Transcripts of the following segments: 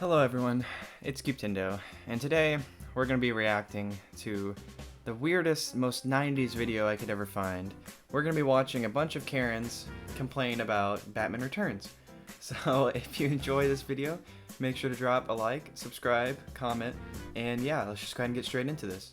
Hello everyone, it's Cuptindo, and today we're going to be reacting to the weirdest, most 90s video I could ever find. We're going to be watching a bunch of Karens complain about Batman Returns. So if you enjoy this video, make sure to drop a like, subscribe, comment, and yeah, let's just go ahead and get straight into this.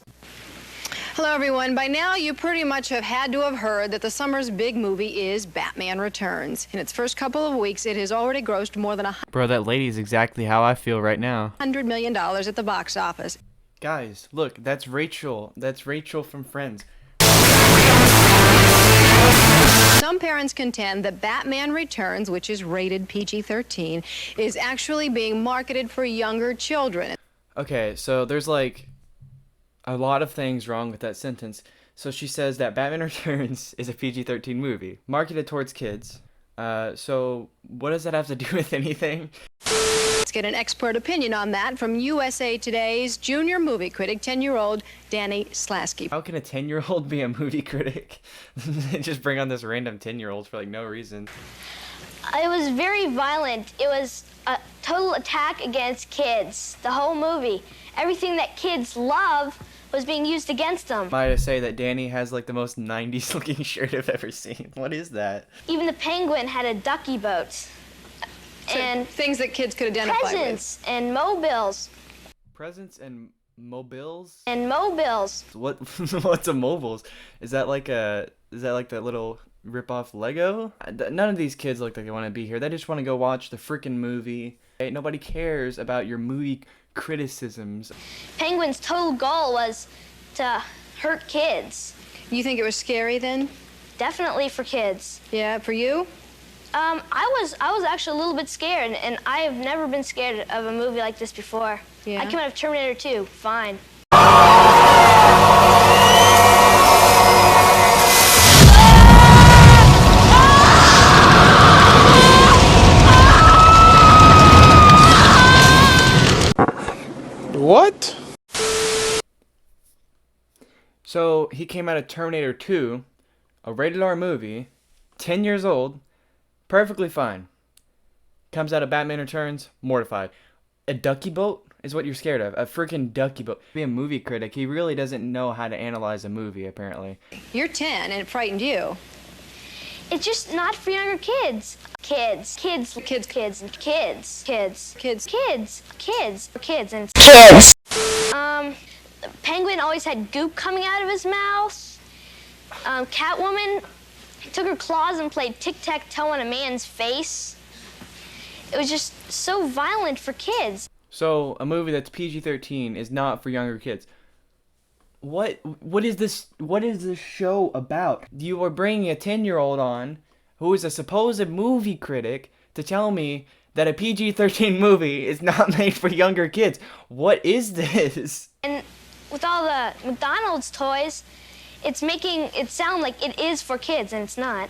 Hello everyone. By now you pretty much have had to have heard that the summer's big movie is Batman Returns. In its first couple of weeks it has already grossed more than Bro, that lady is exactly how I feel right now. $100 million at the box office. Guys, look, that's Rachel. That's Rachel from Friends. Some parents contend that Batman Returns, which is rated PG-13, is actually being marketed for younger children. Okay, so there's like a lot of things wrong with that sentence. So she says that Batman Returns is a PG-13 movie marketed towards kids. So what does that have to do with anything? Let's get an expert opinion on that from USA Today's junior movie critic, 10-year-old Danny Slasky. How can a 10-year-old be a movie critic? Just bring on this random 10-year-old for like no reason. It was very violent. It was a total attack against kids. The whole movie. Everything that kids love was being used against them. Might I say that Danny has like the most 90s looking shirt I've ever seen. What is that? Even the penguin had a ducky boat. And things that kids could identify presents and mobiles. Presents and mobiles? And mobiles. What what's a mobiles? Is that like that little rip-off Lego? None of these kids look like they want to be here. They just want to go watch the freaking movie. Hey, nobody cares about your movie criticisms. Penguin's total goal was to hurt kids. You think it was scary then? Definitely for kids. Yeah, for you? I was actually a little bit scared, and I have never been scared of a movie like this before. Yeah. I came out of Terminator 2, fine. What? So he came out of Terminator 2, a rated R movie, 10 years old, perfectly fine. Comes out of Batman Returns, mortified. A ducky boat is what you're scared of. A freaking ducky boat. Be a movie critic. He really doesn't know how to analyze a movie, apparently. You're 10 and it frightened you. It's just not for younger kids. Kids, and kids. Penguin always had goop coming out of his mouth. Catwoman took her claws and played tic-tac-toe on a man's face. It was just so violent for kids. So a movie that's PG-13 is not for younger kids. What is this show about? You are bringing a 10-year-old on who is a supposed movie critic to tell me that a PG-13 movie is not made for younger kids. What is this? And with all the McDonald's toys, it's making it sound like it is for kids, and it's not.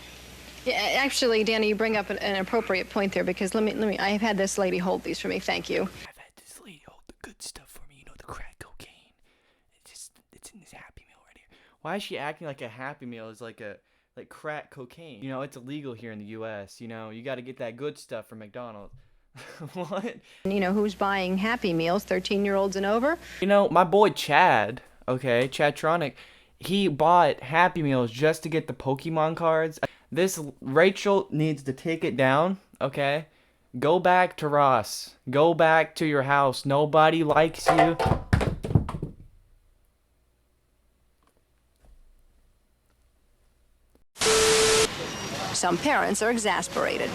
Yeah, actually, Danny, you bring up an appropriate point there because let me. I have had this lady hold these for me. Thank you. I've had this lady hold the good stuff for me. You know, the crack cocaine. It's in this Happy Meal right here. Why is she acting like a Happy Meal is like crack cocaine? You know, it's illegal here in the U.S. You know, you got to get that good stuff from McDonald's. What? You know, who's buying Happy Meals, 13-year-olds and over? You know, my boy Chad, okay, Chadtronic, he bought Happy Meals just to get the Pokemon cards. This Rachel needs to take it down, okay? Go back to Ross. Go back to your house. Nobody likes you. Some parents are exasperated.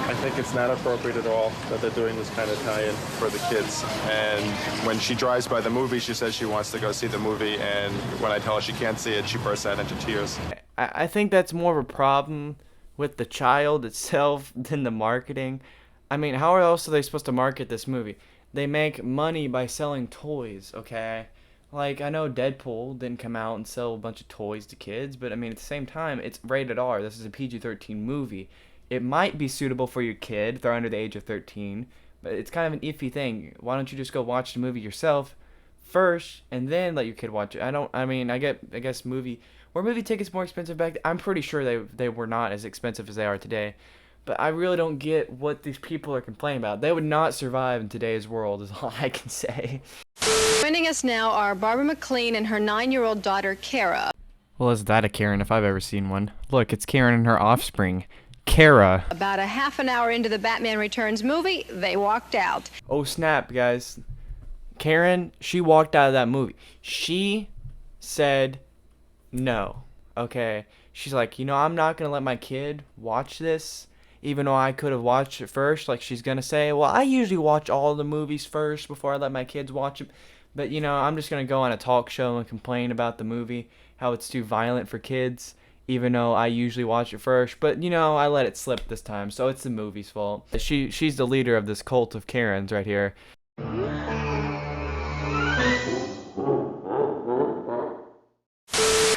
I think it's not appropriate at all that they're doing this kind of tie-in for the kids. And when she drives by the movie, she says she wants to go see the movie, and when I tell her she can't see it, she bursts out into tears. I think that's more of a problem with the child itself than the marketing. I mean, how else are they supposed to market this movie? They make money by selling toys, okay? Like, I know Deadpool didn't come out and sell a bunch of toys to kids, but I mean, at the same time, it's rated R. This is a PG-13 movie. It might be suitable for your kid if they're under the age of 13, but it's kind of an iffy thing. Why don't you just go watch the movie yourself first and then let your kid watch it? I guess movie tickets more expensive back then? I'm pretty sure they were not as expensive as they are today. But I really don't get what these people are complaining about. They would not survive in today's world, is all I can say. Joining us now are Barbara McLean and her 9-year-old daughter, Kara. Well, is that a Karen if I've ever seen one? Look, it's Karen and her offspring, Kara. About a half an hour into the Batman Returns movie, they walked out. Oh snap, guys. Karen, she walked out of that movie. She said no, okay? She's like, you know, I'm not going to let my kid watch this, even though I could have watched it first. Like, she's going to say, well, I usually watch all the movies first before I let my kids watch them. But, you know, I'm just going to go on a talk show and complain about the movie, how it's too violent for kids, even though I usually watch it first. But, you know, I let it slip this time, so it's the movie's fault. She's the leader of this cult of Karens right here.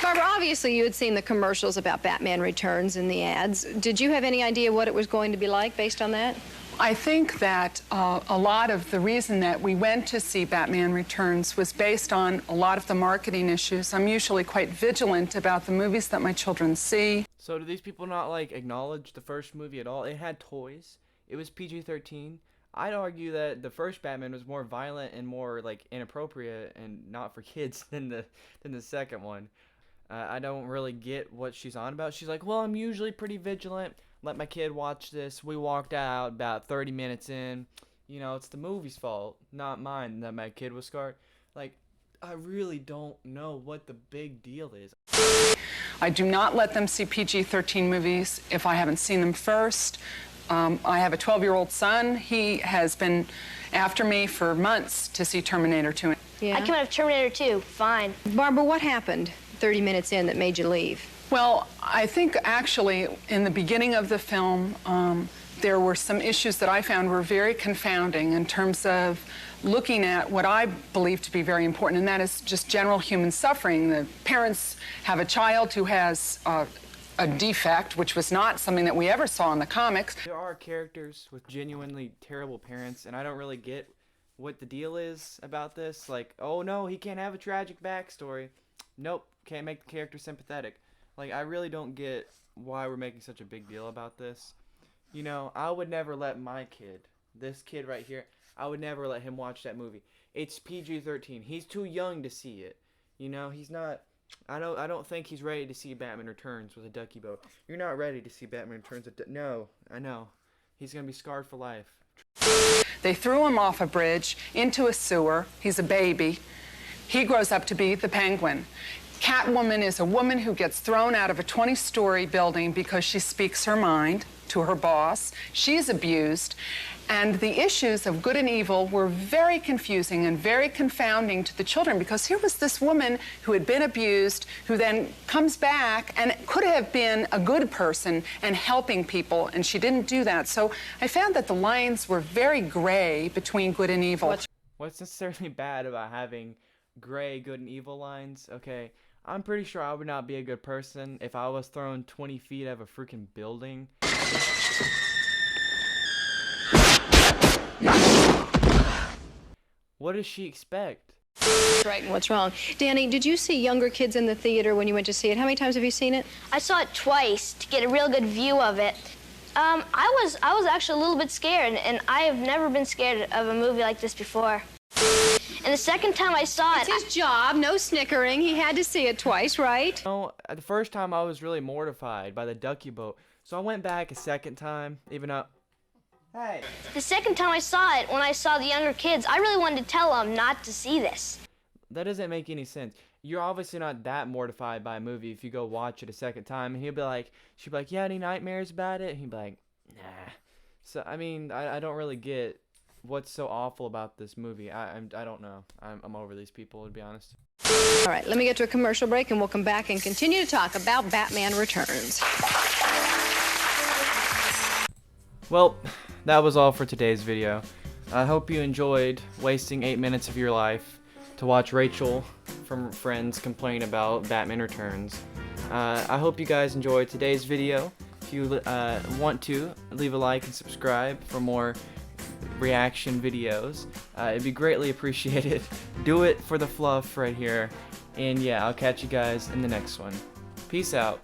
Barbara, obviously you had seen the commercials about Batman Returns and the ads. Did you have any idea what it was going to be like based on that? I think that a lot of the reason that we went to see Batman Returns was based on a lot of the marketing issues. I'm usually quite vigilant about the movies that my children see. So do these people not, like, acknowledge the first movie at all? It had toys. It was PG-13. I'd argue that the first Batman was more violent and more, like, inappropriate and not for kids than the second one. I don't really get what she's on about. She's like, well, I'm usually pretty vigilant. Let my kid watch this. We walked out about 30 minutes in. You know, it's the movie's fault, not mine, that my kid was scarred. Like, I really don't know what the big deal is. I do not let them see PG-13 movies if I haven't seen them first. I have a 12-year-old son. He has been after me for months to see Terminator 2. Yeah. I came out of Terminator 2, fine. Barbara, what happened 30 minutes in that made you leave? Well, I think actually in the beginning of the film, there were some issues that I found were very confounding in terms of looking at what I believe to be very important, and that is just general human suffering. The parents have a child who has a defect, which was not something that we ever saw in the comics. There are characters with genuinely terrible parents, and I don't really get what the deal is about this. Like, oh no, he can't have a tragic backstory. Nope, can't make the character sympathetic. Like, I really don't get why we're making such a big deal about this. You know, I would never let my kid, this kid right here, I would never let him watch that movie. It's PG-13. He's too young to see it. You know, he's not, I don't think he's ready to see Batman Returns with a ducky boat. You're not ready to see Batman Returns with no, I know. He's going to be scarred for life. They threw him off a bridge into a sewer. He's a baby. He grows up to be the Penguin. Catwoman is a woman who gets thrown out of a 20-story building because she speaks her mind to her boss. She's abused. And the issues of good and evil were very confusing and very confounding to the children, because here was this woman who had been abused, who then comes back and could have been a good person and helping people, and she didn't do that. So I found that the lines were very gray between good and evil. What's necessarily bad about having gray good and evil lines? Okay, I'm pretty sure I would not be a good person if I was thrown 20 feet out of a freaking building. What does she expect? Right, and what's wrong? Danny, did you see younger kids in the theater when you went to see it? How many times have you seen it? I saw it twice to get a real good view of it. I was actually a little bit scared, and I have never been scared of a movie like this before. And the second time I saw it... It's his job, no snickering. He had to see it twice, right? No, the first time I was really mortified by the ducky boat. So I went back a second time, even though... Hey! The second time I saw it, when I saw the younger kids, I really wanted to tell them not to see this. That doesn't make any sense. You're obviously not that mortified by a movie if you go watch it a second time, and she'd be like, yeah, any nightmares about it? And he'd be like, nah. So, I mean, I don't really get what's so awful about this movie. I don't know. I'm over these people, to be honest. All right, let me get to a commercial break, and we'll come back and continue to talk about Batman Returns. Well, that was all for today's video. I hope you enjoyed wasting 8 minutes of your life to watch Rachel from Friends complain about Batman Returns. I hope you guys enjoyed today's video. If you want to, leave a like and subscribe for more reaction videos. It'd be greatly appreciated. Do it for the fluff right here. And yeah, I'll catch you guys in the next one. Peace out.